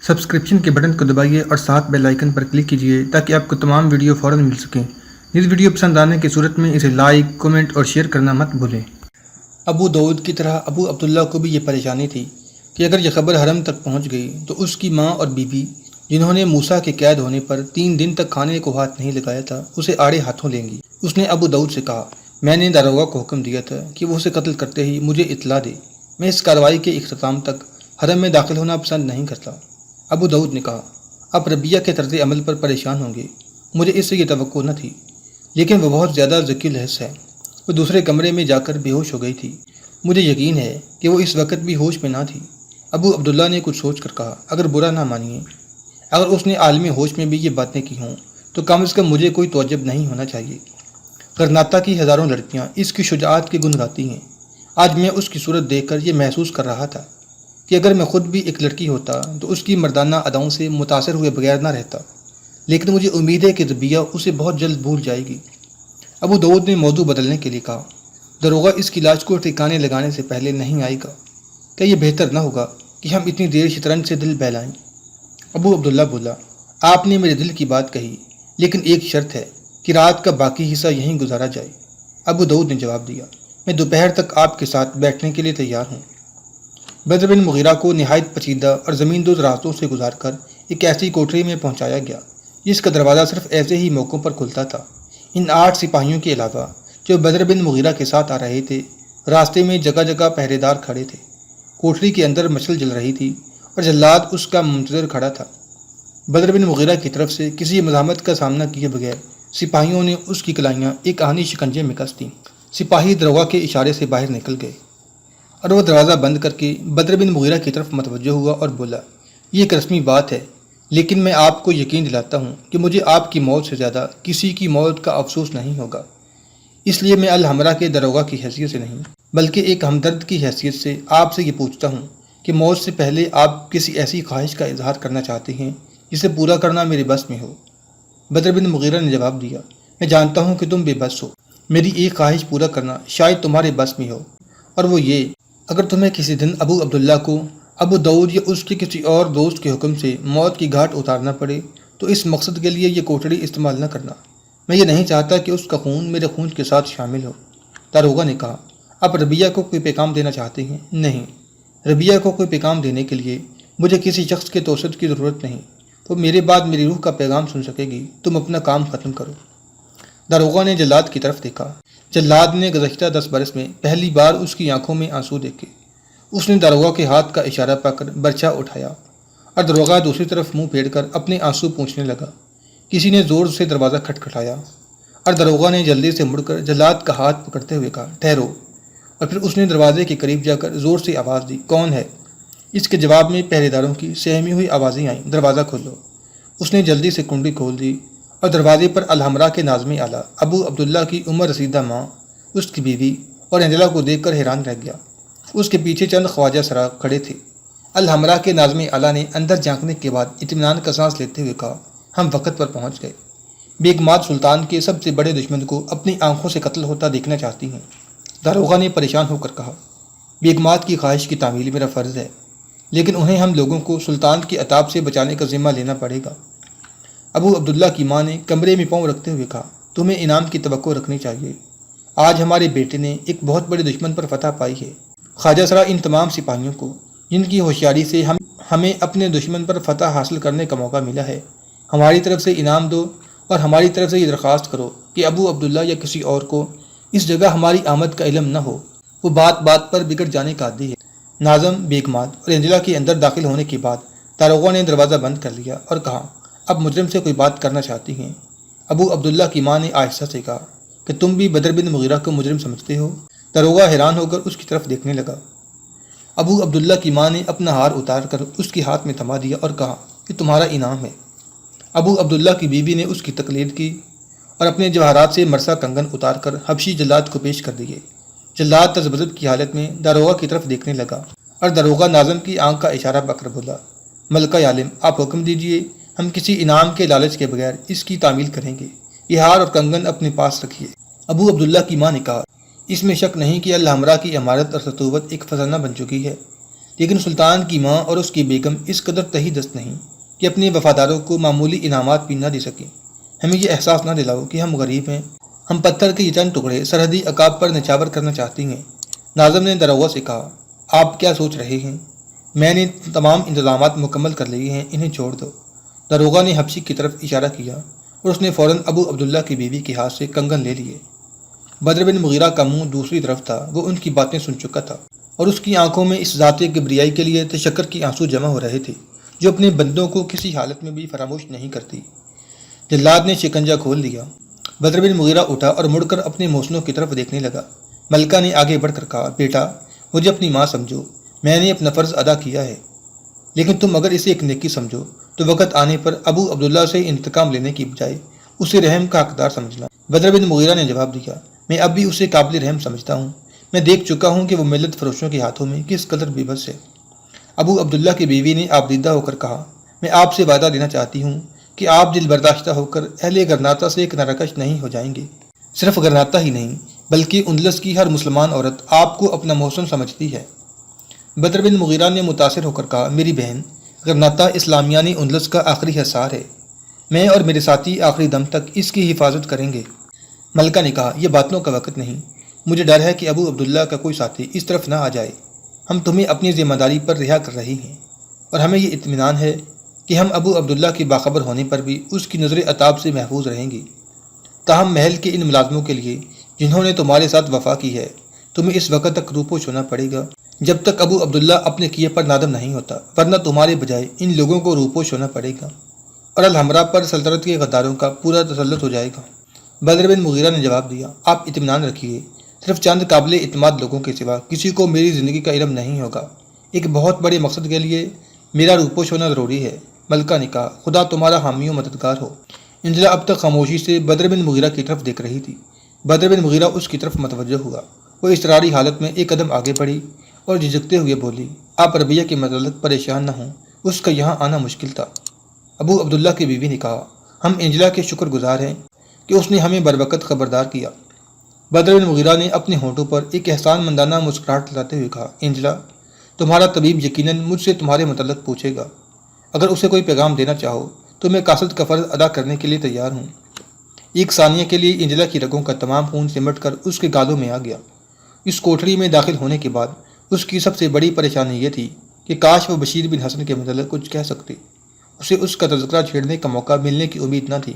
Subscription کے button کو دبائیے اور ساتھ بیل آئیکن پر کلک کیجیے تاکہ آپ کو تمام ویڈیو فوراً مل سکیں۔ اس ویڈیو پسند آنے کی صورت میں اسے لائک، کمنٹ اور شیئر کرنا مت بھولیں۔ ابو داؤد کی طرح ابو عبداللہ کو بھی یہ پریشانی تھی کہ اگر یہ خبر حرم تک پہنچ گئی تو اس کی ماں اور بیوی جنہوں نے موسیٰ کے قید ہونے پر 3 دن تک کھانے کو ہاتھ نہیں لگایا تھا اسے آڑے ہاتھوں لیں گی۔ اس نے ابو داؤد سے کہا، میں نے داروغہ کو حکم دیا تھا کہ وہ اسے قتل کرتے ہی مجھے اطلاع دے۔ میں اس کارروائی کے اختتام تک حرم میں داخل ہونا پسند نہیں کرتا۔ ابو داؤد نے کہا، آپ ربیہ کے طرز عمل پر پریشان ہوں گے، مجھے اس سے یہ توقع نہ تھی، لیکن وہ بہت زیادہ ذکی الحس ہے۔ وہ دوسرے کمرے میں جا کر بے ہوش ہو گئی تھی۔ مجھے یقین ہے کہ وہ اس وقت بھی ہوش میں نہ تھی۔ ابو عبداللہ نے کچھ سوچ کر کہا، اگر برا نہ مانیے، اگر اس نے عالم ہوش میں بھی یہ باتیں کی ہوں تو کم از کم مجھے کوئی تعجب نہیں ہونا چاہیے۔ غرناطہ کی ہزاروں لڑکیاں اس کی شجاعت کی گن گاتی ہیں۔ آج میں اس کی صورت دیکھ کر یہ محسوس کر رہا تھا کہ اگر میں خود بھی ایک لڑکی ہوتا تو اس کی مردانہ اداؤں سے متاثر ہوئے بغیر نہ رہتا، لیکن مجھے امید ہے کہ ربیہ اسے بہت جلد بھول جائے گی۔ ابو داؤد نے موضوع بدلنے کے لیے کہا، داروغہ اس کی لاش کو ٹھکانے لگانے سے پہلے نہیں آئے گا، کیا یہ بہتر نہ ہوگا کہ ہم اتنی دیر شطرنج سے دل بہلائیں؟ ابو عبداللہ بولا، آپ نے میرے دل کی بات کہی، لیکن ایک شرط ہے کہ رات کا باقی حصہ یہیں گزارا جائے۔ ابو داؤد نے جواب دیا، میں دوپہر تک آپ کے ساتھ بیٹھنے کے لیے تیار ہوں۔ بدر بن مغیرہ کو نہایت پیچیدہ اور زمین دوز راستوں سے گزار کر ایک ایسی کوٹری میں پہنچایا گیا جس کا دروازہ صرف ایسے ہی موقعوں پر کھلتا تھا۔ ان 8 سپاہیوں کے علاوہ جو بدر بن مغیرہ کے ساتھ آ رہے تھے، راستے میں جگہ جگہ پہرے دار کھڑے تھے۔ کوٹری کے اندر مشعل جل رہی تھی اور جلاد اس کا منتظر کھڑا تھا۔ بدر بن مغیرہ کی طرف سے کسی مزاحمت کا سامنا کیے بغیر سپاہیوں نے اس کی کلائیاں ایک آہنی شکنجے میں کس دیں۔ سپاہی داروغہ کے اشارے سے باہر نکل گئے اور وہ دروازہ بند کر کے بدر بن مغیرہ کی طرف متوجہ ہوا اور بولا، یہ ایک رسمی بات ہے، لیکن میں آپ کو یقین دلاتا ہوں کہ مجھے آپ کی موت سے زیادہ کسی کی موت کا افسوس نہیں ہوگا۔ اس لیے میں الحمرا کے داروغہ کی حیثیت سے نہیں بلکہ ایک ہمدرد کی حیثیت سے آپ سے یہ پوچھتا ہوں کہ موت سے پہلے آپ کسی ایسی خواہش کا اظہار کرنا چاہتے ہیں جسے پورا کرنا میرے بس میں ہو؟ بدر بن مغیرہ نے جواب دیا، میں جانتا ہوں کہ تم بے بس ہو، میری ایک خواہش پورا کرنا شاید تمہارے بس میں ہو، اور وہ یہ، اگر تمہیں کسی دن ابو عبداللہ کو ابو داؤد یا اس کے کسی اور دوست کے حکم سے موت کی گھاٹ اتارنا پڑے تو اس مقصد کے لیے یہ کوٹڑی استعمال نہ کرنا۔ میں یہ نہیں چاہتا کہ اس کا خون میرے خون کے ساتھ شامل ہو۔ داروغہ نے کہا، آپ ربیہ کو کوئی پیغام دینا چاہتے ہیں؟ نہیں، ربیہ کو کوئی پیغام دینے کے لیے مجھے کسی شخص کے توسط کی ضرورت نہیں، وہ میرے بعد میری روح کا پیغام سن سکے گی۔ تم اپنا کام ختم کرو۔ داروغہ نے جلاد کی طرف دیکھا۔ جلاد نے گزشتہ 10 برس میں پہلی بار اس کی آنکھوں میں آنسو دیکھے۔ اس نے داروغہ کے ہاتھ کا اشارہ پا کر برچہ اٹھایا اور داروغہ دوسری طرف منہ پھیر کر اپنے آنسو پونچھنے لگا۔ کسی نے زور سے دروازہ کھٹکھٹایا اور داروغہ نے جلدی سے مڑ کر جلاد کا ہاتھ پکڑتے ہوئے کہا، ٹھہرو، اور پھر اس نے دروازے کے قریب جا کر زور سے آواز دی، کون ہے؟ اس کے جواب میں پہرے داروں کی سہمی ہوئی آوازیں آئیں، دروازہ کھولو۔ اس نے جلدی سے کنڈی کھول دی اور دروازے پر الحمرا کے ناظم اعلیٰ ابو عبداللہ کی عمر رسیدہ ماں، اس کی بیوی اور انجلا کو دیکھ کر حیران رہ گیا۔ اس کے پیچھے چند خواجہ سرا کھڑے تھے۔ الحمرا کے ناظم اعلیٰ نے اندر جھانکنے کے بعد اطمینان کا سانس لیتے ہوئے کہا، ہم وقت پر پہنچ گئے۔ بیگمات سلطان کے سب سے بڑے دشمن کو اپنی آنکھوں سے قتل ہوتا دیکھنا چاہتی ہیں۔ داروغہ نے پریشان ہو کر کہا، بیگمات کی خواہش کی تعمیل میرا فرض ہے، لیکن انہیں ہم لوگوں کو سلطان کے عتاب سے بچانے کا ذمہ لینا پڑے گا۔ ابو عبداللہ کی ماں نے کمرے میں پاؤں رکھتے ہوئے کہا، تمہیں انعام کی توقع رکھنی چاہیے۔ آج ہمارے بیٹے نے ایک بہت بڑے دشمن پر فتح پائی ہے۔ خواجہ سرا ان تمام سپاہیوں کو جن کی ہوشیاری سے ہمیں اپنے دشمن پر فتح حاصل کرنے کا موقع ملا ہے، ہماری طرف سے انعام دو اور ہماری طرف سے یہ درخواست کرو کہ ابو عبداللہ یا کسی اور کو اس جگہ ہماری آمد کا علم نہ ہو۔ وہ بات بات پر بگڑ جانے کا عادی ہے۔ ناظم، بیگمات اور انجلا کے اندر داخل ہونے کے بعد داروغہ نے دروازہ بند کر لیا اور کہا، اب مجرم سے کوئی بات کرنا چاہتی ہیں؟ ابو عبداللہ کی ماں نے آہستہ سے کہا کہ تم بھی بدر بن مغیرہ کو مجرم سمجھتے ہو؟ داروغہ حیران ہو کر اس کی طرف دیکھنے لگا۔ ابو عبداللہ کی ماں نے اپنا ہار اتار کر اس کے ہاتھ میں تھما دیا اور کہا کہ تمہارا انعام ہے۔ ابو عبداللہ کی بیوی نے اس کی تقلید کی اور اپنے جواہرات سے مرثا کنگن اتار کر حبشی جلاد کو پیش کر دیے۔ جلاد تذبذب کی حالت میں داروغہ کی طرف دیکھنے لگا اور داروغہ ناظم کی آنکھ کا اشارہ پا کر بولا، ملکہ عالم، آپ حکم دیجئے، ہم کسی انعام کے لالچ کے بغیر اس کی تعمیل کریں گے۔ یہ ہار اور کنگن اپنے پاس رکھیے۔ ابو عبداللہ کی ماں نے کہا، اس میں شک نہیں کہ الحمرا کی عمارت اور سطوت ایک فسانہ بن چکی ہے۔ لیکن سلطان کی ماں اور اس کی بیگم اس قدر تہی دست نہیں کہ اپنے وفاداروں کو معمولی انعامات بھی نہ دے سکیں۔ ہمیں یہ احساس نہ دلاؤ کہ ہم غریب ہیں، ہم پتھر کے یہ چند ٹکڑے سرحدی عقاب پر نچھاور کرنا چاہتی ہیں۔ ناظم نے داروغہ سے کہا، آپ کیا سوچ رہے ہیں؟ میں نے تمام انتظامات مکمل کر لیے ہیں، انہیں چھوڑ دو۔ داروغہ نے حبشی کی طرف اشارہ کیا اور اس نے فوراً ابو عبداللہ کی بیوی کے ہاتھ سے کنگن لے لیے۔ بدر بن مغیرہ کا منہ دوسری طرف تھا، وہ ان کی باتیں سن چکا تھا اور اس کی آنکھوں میں اس ذات کبریائی کے لیے تشکر کی آنسو جمع ہو رہے تھے جو اپنے بندوں کو کسی حالت میں بھی فراموش نہیں کرتی۔ جلاد نے شکنجہ کھول دیا۔ بدر بن مغیرہ اٹھا اور مڑ کر اپنے محسنوں کی طرف دیکھنے لگا۔ ملکہ نے آگے بڑھ کر کہا، بیٹا مجھے اپنی ماں سمجھو، میں نے اپنا فرض ادا کیا ہے، لیکن تم اگر اسے ایک نیکی سمجھو تو وقت آنے پر ابو عبداللہ سے انتقام لینے کی بجائے اسے رحم کا حقدار سمجھنا۔ بدر بن مغیرہ نے جواب دیا، میں اب بھی اسے قابل رحم سمجھتا ہوں، میں دیکھ چکا ہوں کہ وہ ملت فروشوں کے ہاتھوں میں کس قدر بے بس ہے۔ ابو عبداللہ کی بیوی نے آبدیدہ ہو کر کہا، میں آپ سے وعدہ دینا چاہتی ہوں کہ آپ دل برداشتہ ہو کر اہل گرناطہ سے کنارہ کش نہیں ہو جائیں گے۔ صرف گرناطہ ہی نہیں بلکہ اندلس کی ہر مسلمان عورت آپ کو اپنا محسن سمجھتی ہے۔ بدر بن مغیرہ نے متاثر ہو کر کہا، میری بہن، غرناطہ اسلامیانی اندلس کا آخری حصار ہے، میں اور میرے ساتھی آخری دم تک اس کی حفاظت کریں گے۔ ملکہ نے کہا، یہ باتوں کا وقت نہیں، مجھے ڈر ہے کہ ابو عبداللہ کا کوئی ساتھی اس طرف نہ آ جائے۔ ہم تمہیں اپنی ذمہ داری پر رہا کر رہی ہیں اور ہمیں یہ اطمینان ہے کہ ہم ابو عبداللہ کے باخبر ہونے پر بھی اس کی نظر عتاب سے محفوظ رہیں گی۔ تاہم محل کے ان ملازموں کے لیے جنہوں نے تمہارے ساتھ وفا کی ہے، تمہیں اس وقت تک روپوش ہونا پڑے گا جب تک ابو عبداللہ اپنے کیے پر نادم نہیں ہوتا، ورنہ تمہارے بجائے ان لوگوں کو روپوش ہونا پڑے گا اور الحمرا پر سلطنت کے غداروں کا پورا تسلط ہو جائے گا۔ بدر بن مغیرہ نے جواب دیا، آپ اطمینان رکھیے، صرف چند قابل اعتماد لوگوں کے سوا کسی کو میری زندگی کا علم نہیں ہوگا۔ ایک بہت بڑے مقصد کے لیے میرا روپوش ہونا ضروری ہے۔ ملکہ نے کہا، خدا تمہارا حامی و مددگار ہو۔ انجلا اب تک خاموشی سے بدر بن مغیرہ کی طرف دیکھ رہی تھی۔ بدر بن مغیرہ اس کی طرف متوجہ ہوا۔ وہ اضطراری حالت میں ایک قدم آگے بڑھی اور جھجکتے ہوئے بولی، آپ ربیہ کے متعلق پریشان نہ ہوں، اس کا یہاں آنا مشکل تھا۔ ابو عبداللہ کی بیوی نے کہا، ہم انجلا کے شکر گزار ہیں کہ اس نے ہمیں بروقت خبردار کیا۔ بدر بن مغیرہ نے اپنے ہونٹوں پر ایک احسان مندانہ مسکراہٹ لاتے ہوئے کہا، انجلا، تمہارا طبیب یقیناً مجھ سے تمہارے متعلق پوچھے گا۔ اگر اسے کوئی پیغام دینا چاہو تو میں قاصد کا فرض ادا کرنے کے لیے تیار ہوں۔ ایک ثانیہ کے لیے انجلا کی رگوں کا تمام خون سمٹ کر اس کے گالوں میں آ گیا۔ اس کوٹھری میں داخل ہونے کے بعد اس کی سب سے بڑی پریشانی یہ تھی کہ کاش وہ بشیر بن حسن کے متعلق کچھ کہہ سکتی۔ اسے اس کا تذکرہ چھیڑنے کا موقع ملنے کی امید نہ تھی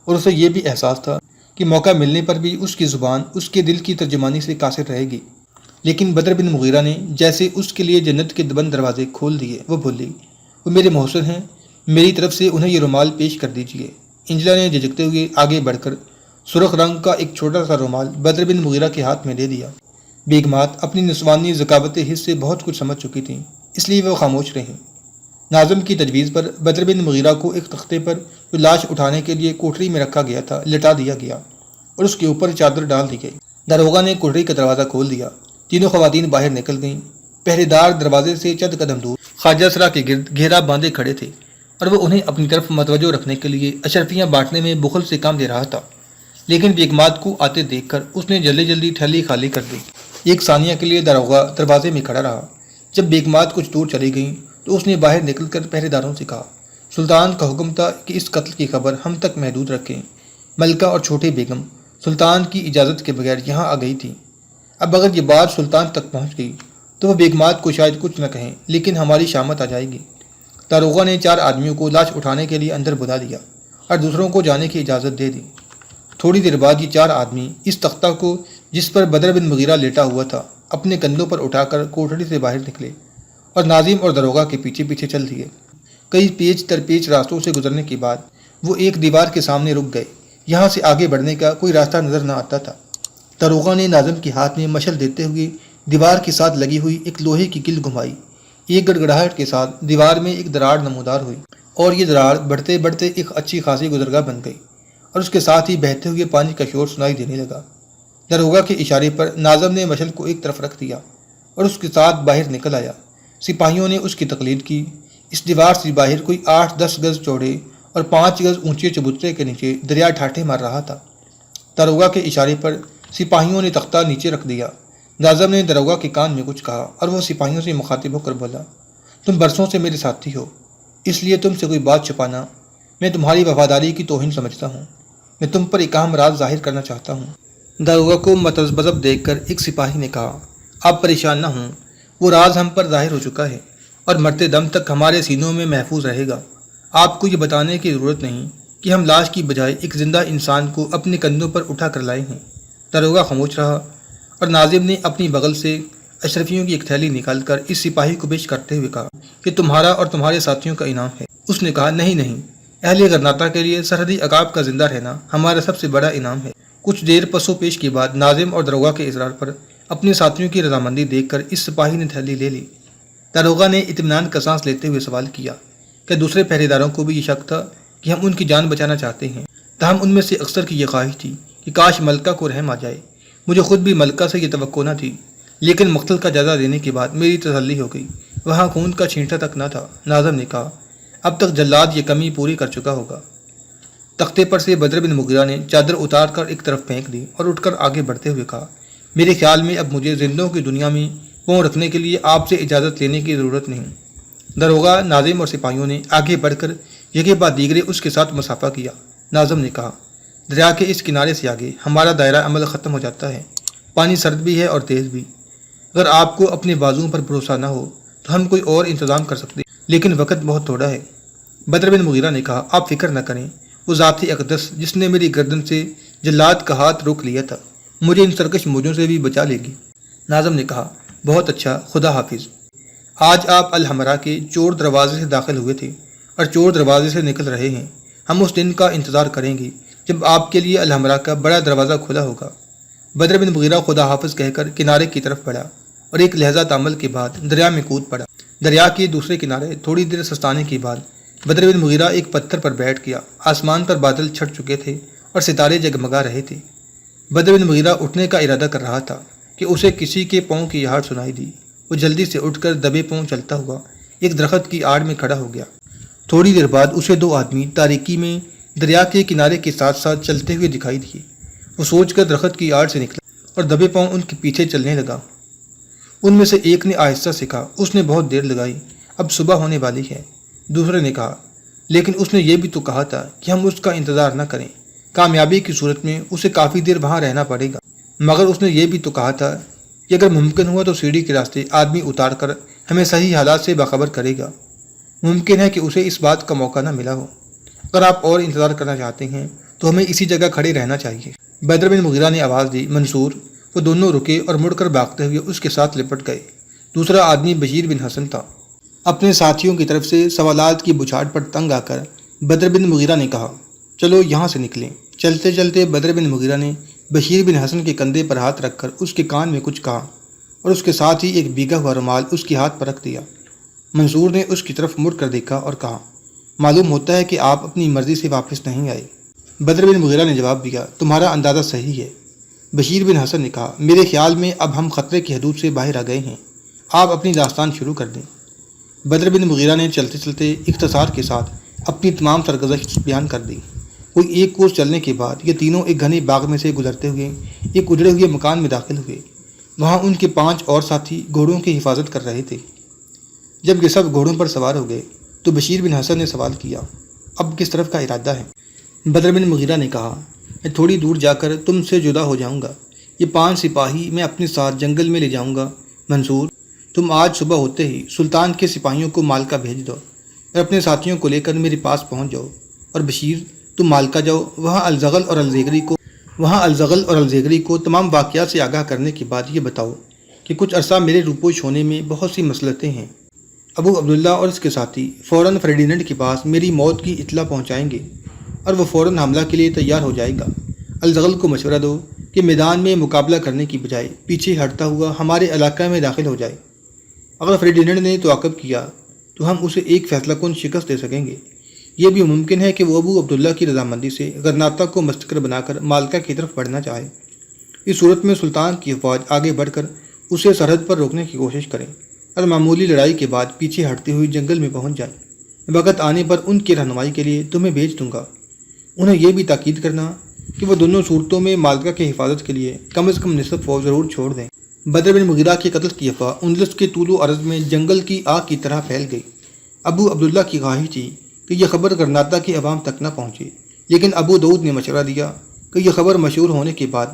اور اسے یہ بھی احساس تھا کہ موقع ملنے پر بھی اس کی زبان اس کے دل کی ترجمانی سے قاصر رہے گی۔ لیکن بدر بن مغیرہ نے جیسے اس کے لیے جنت کے بند دروازے کھول دیے۔ وہ بولی، وہ میرے محسن ہیں، میری طرف سے انہیں یہ رومال پیش کر دیجیے۔ انجلا نے جھجکتے ہوئے آگے بڑھ کر سرخ رنگ کا ایک چھوٹا سا رومال بدر بن مغیرہ کے ہاتھ میں دے دیا۔ بیگمات اپنی نسوانی ذکاوت حس سے بہت کچھ سمجھ چکی تھیں، اس لیے وہ خاموش رہیں۔ ناظم کی تجویز پر بدر بن مغیرہ کو ایک تختے پر جو لاش اٹھانے کے لیے کوٹری میں رکھا گیا تھا لٹا دیا گیا اور اس کے اوپر چادر ڈال دی گئی۔ داروغہ نے کوٹری کا دروازہ کھول دیا۔ تینوں خواتین باہر نکل گئیں۔ پہرے دار دروازے سے چند قدم دور خواجہ سرا کے گرد گھیرا باندھے کھڑے تھے اور وہ انہیں اپنی طرف متوجہ رکھنے کے لیے اشرفیاں بانٹنے میں بخل سے کام دے رہا تھا۔ لیکن بیگمات کو آتے دیکھ کر اس نے جلدی جلدی تھیلی خالی کر دی۔ ایک ثانیہ کے لیے داروغہ دروازے میں کھڑا رہا۔ جب بیگمات کچھ دور چلی گئیں تو اس نے باہر نکل کر پہرے داروں سے کہا، سلطان کا حکم تھا کہ اس قتل کی خبر ہم تک محدود رکھیں۔ ملکہ اور چھوٹے بیگم سلطان کی اجازت کے بغیر یہاں آ گئی تھیں۔ اب اگر یہ بات سلطان تک پہنچ گئی تو وہ بیگمات کو شاید کچھ نہ کہیں، لیکن ہماری شامت آ جائے گی۔ داروغہ نے 4 آدمیوں کو لاش اٹھانے کے لیے اندر بلا دیا اور دوسروں کو جانے کی اجازت دے دی۔ تھوڑی دیر بعد یہ 4 آدمی اس تختہ کو جس پر بدر بن مغیرہ لیٹا ہوا تھا اپنے کندھوں پر اٹھا کر کوٹڑی سے باہر نکلے اور ناظم اور داروغہ کے پیچھے پیچھے چل دیے۔ کئی پیچ در پیچ راستوں سے گزرنے کے بعد وہ ایک دیوار کے سامنے رک گئے۔ یہاں سے آگے بڑھنے کا کوئی راستہ نظر نہ آتا تھا۔ داروغہ نے ناظم کے ہاتھ میں مشعل دیتے ہوئے دیوار کے ساتھ لگی ہوئی ایک لوہے کی کل گھمائی۔ ایک گڑگڑاہٹ کے ساتھ دیوار میں ایک دراڑ نمودار ہوئی اور یہ دراڑ بڑھتے بڑھتے ایک اچھی خاصی گزرگاہ بن گئی اور اس کے ساتھ ہی بہتے ہوئے پانی کا شور سنائی دینے لگا۔ داروغہ کے اشارے پر ناظم نے مشعل کو ایک طرف رکھ دیا اور اس کے ساتھ باہر نکل آیا۔ سپاہیوں نے اس کی تقلید کی۔ اس دیوار سے باہر کوئی 8-10 گز چوڑے اور 5 گز اونچے چبوترے کے نیچے دریا ٹھاٹھے مار رہا تھا۔ داروغہ کے اشارے پر سپاہیوں نے تختہ نیچے رکھ دیا۔ ناظم نے داروغہ کے کان میں کچھ کہا اور وہ سپاہیوں سے مخاطب ہو کر بولا، تم برسوں سے میرے ساتھی ہو، اس لیے تم سے کوئی بات چھپانا میں تمہاری وفاداری کی توہین سمجھتا ہوں۔ میں تم پر ایک اہم راز ظاہر کرنا چاہتا ہوں۔ داروغہ کو متذبذب دیکھ کر ایک سپاہی نے کہا، آپ پریشان نہ ہوں، وہ راز ہم پر ظاہر ہو چکا ہے اور مرتے دم تک ہمارے سینوں میں محفوظ رہے گا۔ آپ کو یہ بتانے کی ضرورت نہیں کہ ہم لاش کی بجائے ایک زندہ انسان کو اپنے کندھوں پر اٹھا کر لائے ہیں۔ داروغہ خاموش رہا اور ناظم نے اپنی بغل سے اشرفیوں کی ایک تھیلی نکال کر اس سپاہی کو پیش کرتے ہوئے کہا، یہ تمہارا اور تمہارے ساتھیوں کا انعام ہے۔ اس نے کہا، نہیں، اہل غرناطہ کے لیے سرحدی عقاب کا زندہ رہنا ہمارا سب سے بڑا انعام ہے۔ کچھ دیر پسو پیش کے بعد ناظم اور داروغہ کے اصرار پر اپنے ساتھیوں کی رضامندی دیکھ کر اس سپاہی نے تھیلی لے لی۔ داروغہ نے اطمینان کا سانس لیتے ہوئے سوال کیا، کیا دوسرے پہرے داروں کو بھی یہ شک تھا کہ ہم ان کی جان بچانا چاہتے ہیں؟ تاہم ان میں سے اکثر کی یہ خواہش تھی کہ کاش ملکہ کو رحم آ جائے۔ مجھے خود بھی ملکہ سے یہ توقع نہ تھی، لیکن مقتل کا جائزہ لینے کے بعد میری تسلی ہو گئی، وہاں خون کا چھینٹا تک نہ تھا۔ ناظم نے کہا، اب تک جلاد یہ کمی پوری کر چکا ہوگا۔ تختے پر سے بدر بن مغیرہ نے چادر اتار کر ایک طرف پھینک دی اور اٹھ کر آگے بڑھتے ہوئے کہا، میرے خیال میں اب مجھے زندوں کی دنیا میں پاؤں رکھنے کے لیے آپ سے اجازت لینے کی ضرورت نہیں۔ داروغہ، ناظم اور سپاہیوں نے آگے بڑھ کر یکے بعد دیگرے اس کے ساتھ مصافحہ کیا۔ ناظم نے کہا، دریا کے اس کنارے سے آگے ہمارا دائرہ عمل ختم ہو جاتا ہے، پانی سرد بھی ہے اور تیز بھی۔ اگر آپ کو اپنے بازوؤں پر بھروسہ نہ ہو تو ہم کوئی اور انتظام کر سکتے، لیکن وقت بہت تھوڑا ہے۔ بدر بن مغیرہ نے کہا، آپ فکر نہ کریں، وہ ذات اقدس جس نے میری گردن سے جلاد کا ہاتھ روک لیا تھا مجھے ان سرکش موجوں سے بھی بچا لے گی۔ ناظم نے کہا، بہت اچھا، خدا حافظ۔ آج آپ الحمرا کے چور دروازے سے داخل ہوئے تھے اور چور دروازے سے نکل رہے ہیں۔ ہم اس دن کا انتظار کریں گے جب آپ کے لیے الحمرا کا بڑا دروازہ کھلا ہوگا۔ بدر بن مغیرہ خدا حافظ کہہ کر کنارے کی طرف بڑھا اور ایک لہجہ تامل کے بعد دریا میں کود پڑا۔ دریا کے دوسرے کنارے تھوڑی دیر سستانے کے بعد بدر بن مغیرہ ایک پتھر پر بیٹھ گیا۔ آسمان پر بادل چھٹ چکے تھے اور ستارے جگمگا رہے تھے۔ بدر بن مغیرہ اٹھنے کا ارادہ کر رہا تھا کہ اسے کسی کے پاؤں کی آہٹ سنائی دی۔ وہ جلدی سے اٹھ کر دبے پاؤں چلتا ہوا ایک درخت کی آڑ میں کھڑا ہو گیا۔ تھوڑی دیر بعد اسے دو آدمی تاریکی میں دریا کے کنارے کے ساتھ ساتھ چلتے ہوئے دکھائی دیے۔ وہ سوچ کر درخت کی آڑ سے نکلا اور دبے پاؤں ان کے پیچھے چلنے لگا۔ ان میں سے ایک نے آہستہ سے کہا، اس نے بہت دیر لگائی، اب صبح ہونے والی ہے۔ دوسرے نے کہا، لیکن اس نے یہ بھی تو کہا تھا کہ ہم اس کا انتظار نہ کریں، کامیابی کی صورت میں اسے کافی دیر وہاں رہنا پڑے گا۔ مگر اس نے یہ بھی تو کہا تھا کہ اگر ممکن ہوا تو سیڑھی کے راستے آدمی اتار کر ہمیں صحیح حالات سے باخبر کرے گا۔ ممکن ہے کہ اسے اس بات کا موقع نہ ملا ہو۔ اگر آپ اور انتظار کرنا چاہتے ہیں تو ہمیں اسی جگہ کھڑے رہنا چاہیے۔ بدر بن مغیرہ نے آواز دی، منصور۔ وہ دونوں رکے اور مڑ کر بھاگتے ہوئے اس کے ساتھ لپٹ گئے۔ دوسرا آدمی بشیر بن حسن تھا۔ اپنے ساتھیوں کی طرف سے سوالات کی بچھاڑ پر تنگ آ کر بدر بن مغیرہ نے کہا، چلو یہاں سے نکلیں۔ چلتے چلتے بدر بن مغیرہ نے بشیر بن حسن کے کندھے پر ہاتھ رکھ کر اس کے کان میں کچھ کہا اور اس کے ساتھ ہی ایک بھیگا ہوا رومال اس کے ہاتھ پر رکھ دیا۔ منصور نے اس کی طرف مڑ کر دیکھا اور کہا، معلوم ہوتا ہے کہ آپ اپنی مرضی سے واپس نہیں آئے۔ بدر بن مغیرہ نے جواب دیا، تمہارا اندازہ صحیح ہے۔ بشیر بن حسن نے کہا، میرے خیال میں اب ہم خطرے کی حدود سے باہر آ گئے ہیں، آپ اپنی داستان شروع کر دیں۔ بدر بن مغیرہ نے چلتے چلتے اختصار کے ساتھ اپنی تمام سرگزشت بیان کر دی۔ کوئی ایک کوس چلنے کے بعد یہ تینوں ایک گھنے باغ میں سے گزرتے ہوئے ایک اجڑے ہوئے مکان میں داخل ہوئے۔ وہاں ان کے 5 اور ساتھی گھوڑوں کی حفاظت کر رہے تھے۔ جب یہ سب گھوڑوں پر سوار ہو گئے تو بشیر بن حسن نے سوال کیا، اب کس طرف کا ارادہ ہے؟ بدر بن مغیرہ نے کہا، میں تھوڑی دور جا کر تم سے جدا ہو جاؤں گا۔ یہ 5 سپاہی میں اپنے ساتھ جنگل میں لے جاؤں گا۔ منصور، تم آج صبح ہوتے ہی سلطان کے سپاہیوں کو مالکا بھیج دو اور اپنے ساتھیوں کو لے کر میرے پاس پہنچ جاؤ۔ اور بشیر، تم مالکا جاؤ، وہاں الزغل اور الزیگری کو تمام واقعات سے آگاہ کرنے کے بعد یہ بتاؤ کہ کچھ عرصہ میرے روپوش ہونے میں بہت سی مصلحتیں ہیں۔ ابو عبداللہ اور اس کے ساتھی فوراً فرڈیننڈ کے پاس میری موت کی اطلاع پہنچائیں گے اور وہ فوراً حملہ کے لیے تیار ہو جائے گا۔ الزغل کو مشورہ دو کہ میدان میں مقابلہ کرنے کی بجائے پیچھے ہٹتا ہوا ہمارے علاقہ میں داخل ہو جائے۔ اگر فرڈیننڈ نے توقف کیا تو ہم اسے ایک فیصلہ کن شکست دے سکیں گے۔ یہ بھی ممکن ہے کہ وہ ابو عبداللہ کی رضامندی سے غرناطہ کو مستقر بنا کر مالکا کی طرف بڑھنا چاہے۔ اس صورت میں سلطان کی افواج آگے بڑھ کر اسے سرحد پر روکنے کی کوشش کریں اور معمولی لڑائی کے بعد پیچھے ہٹتے ہوئے جنگل میں پہنچ جائیں۔ وقت آنے پر ان کی رہنمائی کے لیے تمہیں بھیج دوں گا۔ انہیں یہ بھی تاکید کرنا کہ وہ دونوں صورتوں میں مالکا کی حفاظت کے لیے کم از کم نصف فوج ضرور چھوڑ دیں۔ بدر بن مغیرہ کے قتل کی افواہ اندلس کے طول و عرض میں جنگل کی آگ کی طرح پھیل گئی۔ ابو عبداللہ کی خواہش تھی کہ یہ خبر غرناطہ کی عوام تک نہ پہنچے، لیکن ابو داؤد نے مشورہ دیا کہ یہ خبر مشہور ہونے کے بعد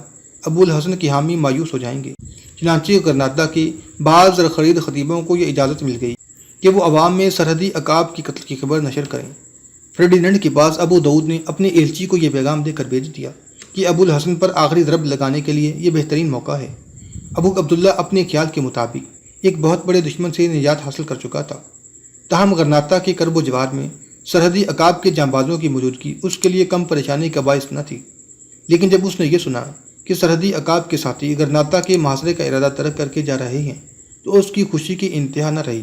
ابو الحسن کے حامی مایوس ہو جائیں گے۔ چنانچہ غرناطہ کے بعض زرخرید خطیبوں کو یہ اجازت مل گئی کہ وہ عوام میں سرحدی عقاب کی قتل کی خبر نشر کریں۔ فردیننڈ کے پاس ابو داؤد نے اپنے ایلچی کو یہ پیغام دے کر بھیج دیا کہ ابو الحسن پر آخری ضرب لگانے کے لیے یہ بہترین موقع ہے۔ ابو عبداللہ اپنے خیال کے مطابق ایک بہت بڑے دشمن سے نجات حاصل کر چکا تھا، تاہم غرناطہ کے کرب و جوار میں سرحدی عقاب کے جانبازوں کی موجودگی اس کے لیے کم پریشانی کا باعث نہ تھی۔ لیکن جب اس نے یہ سنا کہ سرحدی عقاب کے ساتھی غرناطہ کے محاصرے کا ارادہ ترک کر کے جا رہے ہیں تو اس کی خوشی کی انتہا نہ رہی۔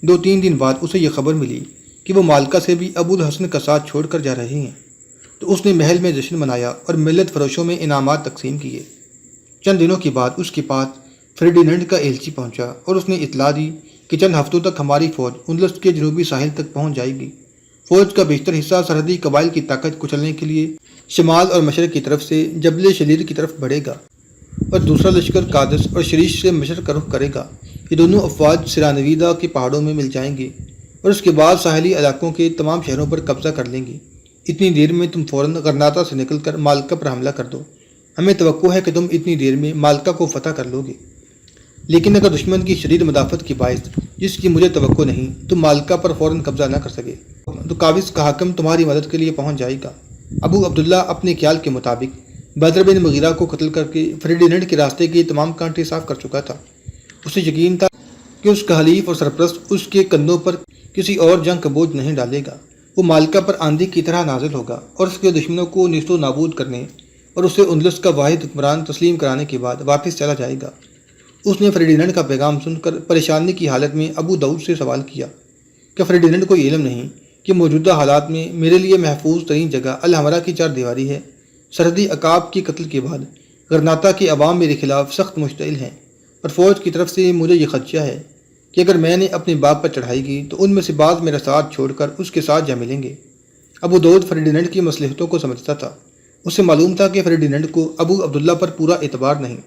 2-3 دن بعد اسے یہ خبر ملی کہ وہ مالکا سے بھی ابو الحسن کا ساتھ چھوڑ کر جا رہے ہیں، تو اس نے محل میں جشن منایا اور ملت فروشوں میں انعامات تقسیم کیے۔ چند دنوں کے بعد اس کے پاس فردیننڈ کا ایلچی پہنچا اور اس نے اطلاع دی کہ چند ہفتوں تک ہماری فوج اندلس کے جنوبی ساحل تک پہنچ جائے گی۔ فوج کا بیشتر حصہ سرحدی قبائل کی طاقت کچلنے کے لیے شمال اور مشرق کی طرف سے جبل شلیر کی طرف بڑھے گا، اور دوسرا لشکر قادس اور شریش سے مشرق کا رخ کرے گا۔ یہ دونوں افواج سرانویدہ کے پہاڑوں میں مل جائیں گے اور اس کے بعد ساحلی علاقوں کے تمام شہروں پر قبضہ کر لیں گی۔ اتنی دیر میں تم فوراً غرناطہ سے نکل کر مالکا پر حملہ کر دو۔ ہمیں توقع ہے کہ تم اتنی دیر میں مالکا کو فتح کر لو گے، لیکن اگر دشمن کی شدید مدافعت کے باعث، جس کی مجھے توقع نہیں، تم مالکا پر فوراً قبضہ نہ کر سکے تو قابس کا حاکم تمہاری مدد کے لیے پہنچ جائے گا۔ ابو عبداللہ اپنے خیال کے مطابق بدر بن مغیرہ کو قتل کر کے فردیننڈ کے راستے کے تمام کانٹے صاف کر چکا تھا۔ اسے یقین تھا کہ اس کا حلیف اور سرپرست اس کے کندھوں پر کسی اور جنگ کا بوجھ نہیں ڈالے گا۔ وہ مالکا پر آندھی کی طرح نازل ہوگا اور اس کے دشمنوں کو نیست و نابود کرنے اور اسے اندلس کا واحد حکمران تسلیم کرانے کے بعد واپس چلا جائے گا۔ اس نے فردیننڈ کا پیغام سن کر پریشانی کی حالت میں ابو داؤد سے سوال کیا کہ فردیننڈ کو علم نہیں کہ موجودہ حالات میں میرے لیے محفوظ ترین جگہ الحمرا کی 4 دیواری ہے۔ سرحدی عقاب کی قتل کے بعد غرناطہ کے عوام میرے خلاف سخت مشتعل ہیں، اور فوج کی طرف سے مجھے یہ خدشہ ہے کہ اگر میں نے اپنے باپ پر چڑھائی کی تو ان میں سے بعض میرا ساتھ چھوڑ کر اس کے ساتھ جا ملیں گے۔ ابو داؤد فردیننڈ کی مصلحتوں کو سمجھتا تھا۔ اسے معلوم تھا کہ فردیننڈ کو ابو عبداللہ پر پورا اعتبار نہیں،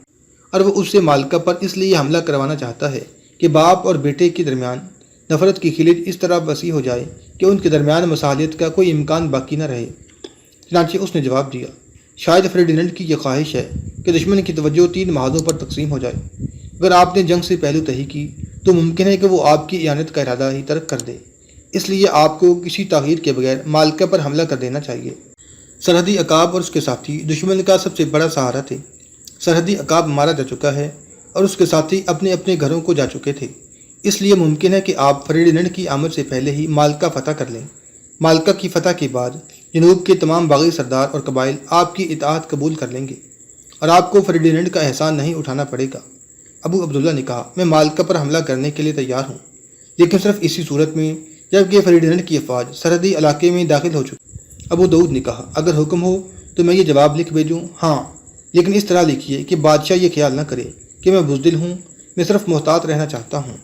اور وہ اس سے مالکا پر اس لیے حملہ کروانا چاہتا ہے کہ باپ اور بیٹے کے درمیان نفرت کی خلیج اس طرح وسیع ہو جائے کہ ان کے درمیان مصالحت کا کوئی امکان باقی نہ رہے۔ چنانچہ اس نے جواب دیا، شاید فردیننڈ کی یہ خواہش ہے کہ دشمن کی توجہ 3 محاذوں پر تقسیم ہو جائے۔ اگر آپ نے جنگ سے پہلو تہی کی تو ممکن ہے کہ وہ آپ کی اعانت کا ارادہ ہی ترک کر دے، اس لیے آپ کو کسی تاخیر کے بغیر مالکا پر حملہ کر دینا چاہیے۔ سرحدی عقاب اور اس کے ساتھی دشمن کا سب سے بڑا سہارا تھے۔ سرحدی عقاب مارا جا چکا ہے اور اس کے ساتھی اپنے اپنے گھروں کو جا چکے تھے، اس لیے ممکن ہے کہ آپ فردیننڈ کی آمد سے پہلے ہی مالکا فتح کر لیں۔ مالکا کی فتح کے بعد جنوب کے تمام باغی سردار اور قبائل آپ کی اطاعت قبول کر لیں گے اور آپ کو فردیننڈ کا احسان نہیں اٹھانا پڑے گا۔ ابو عبداللہ نے کہا، میں مالکا پر حملہ کرنے کے لیے تیار ہوں، لیکن صرف اسی صورت میں جب کہ فردیننڈ کی افواج سرحدی علاقے میں داخل ہو چکی۔ ابو داؤد نے کہا، اگر حکم ہو تو میں یہ جواب لکھ بھیجوں؟ ہاں، لیکن اس طرح لکھیے کہ بادشاہ یہ خیال نہ کرے کہ میں بزدل ہوں، میں صرف محتاط رہنا چاہتا ہوں۔